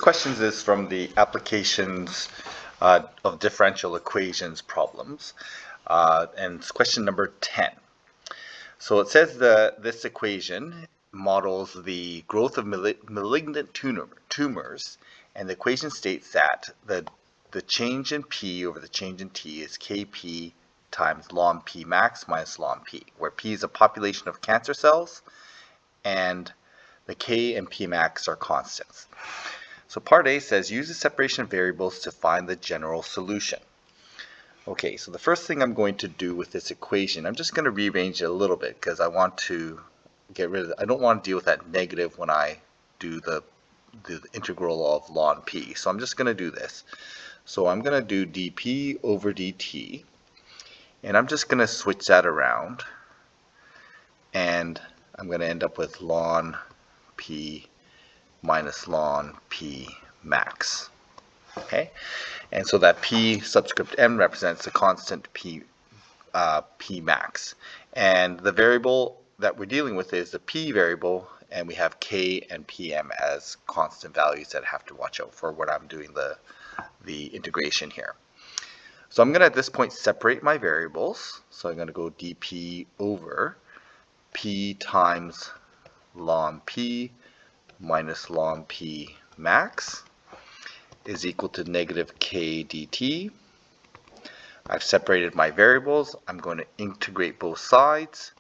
questions is from the applications of differential equations problems, and it's question number 10. So it says this equation models the growth of malignant tumors, and the equation states that the change in P over the change in T is Kp times ln P max minus ln P, where P is a population of cancer cells and the K and P max are constants. So part A says use the separation of variables to find the general solution. Okay, so the first thing I'm going to do with this equation, I'm just going to rearrange it a little bit because I want to get rid of I don't want to deal with that negative when I do the integral of ln P. So I'm just going to do this. So I'm going to do dP over dt, and I'm just going to switch that around, and I'm going to end up with ln P minus ln P max. Okay, and so that P subscript m represents the constant P max, and the variable that we're dealing with is the P variable, and we have K and PM as constant values that I have to watch out for when I'm doing the integration here. So I'm going to at this point separate my variables. So I'm going to go dP over P times ln P minus ln P max is equal to negative K dt. I've separated my variables. I'm going to integrate both sides.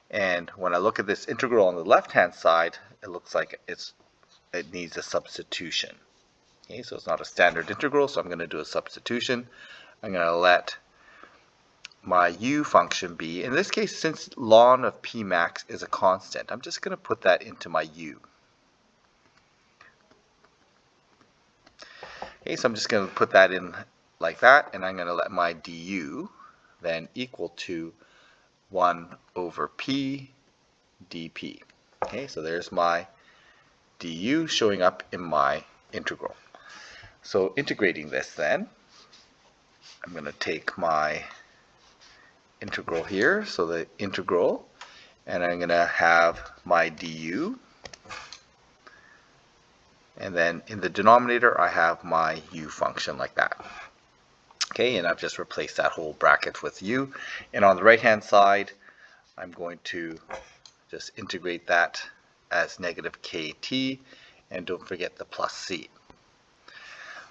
And when I look at this integral on the left-hand side, it looks like it needs a substitution. Okay, so it's not a standard integral, so I'm going to do a substitution. I'm going to let my u function be, in this case, since ln of P max is a constant, I'm just going to put that into my u. Okay, so I'm just going to put that in like that, and I'm going to let my du then equal to 1 over P dP. Okay, so there's my du showing up in my integral. So integrating this then, I'm going to take my integral here, so the integral, and I'm going to have my du, and then in the denominator I have my u function like that. Okay, and I've just replaced that whole bracket with u, and on the right hand side I'm going to just integrate that as negative kt, and don't forget the plus c.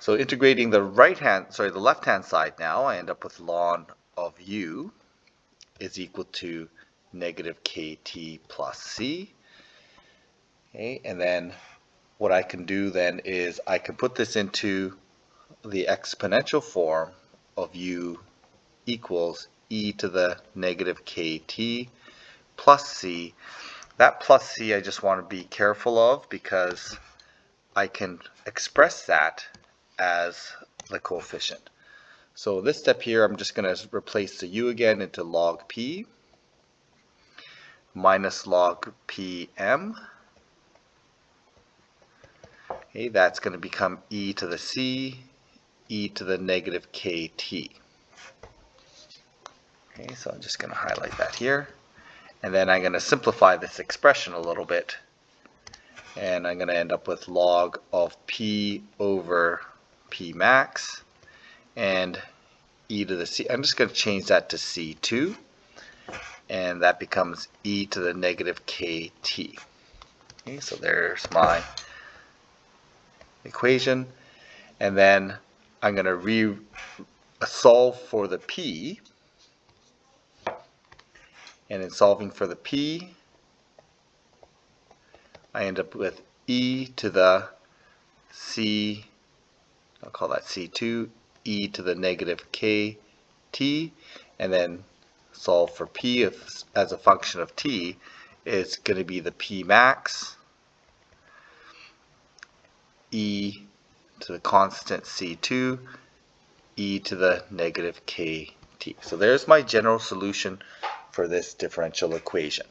So integrating the left hand side now, I end up with ln of u is equal to negative kt plus c. Okay, and then what I can do then is I can put this into the exponential form of u equals e to the negative kt plus c. That plus c I just want to be careful of because I can express that as the coefficient. So this step here, I'm just going to replace the u again into log p minus log pm. Okay, that's going to become e to the c, e to the negative kt. Okay, so I'm just going to highlight that here. And then I'm going to simplify this expression a little bit. And I'm going to end up with log of P over P max and e to the c. I'm just going to change that to c2. And that becomes e to the negative kt. Okay, so there's my equation. And then I'm going to solve for the p. And in solving for the p, I end up with e to the c, I'll call that c2, e to the negative kt, and then solve for p as a function of t is going to be the p max, e to the constant c2, e to the negative kt. So there's my general solution for this differential equation.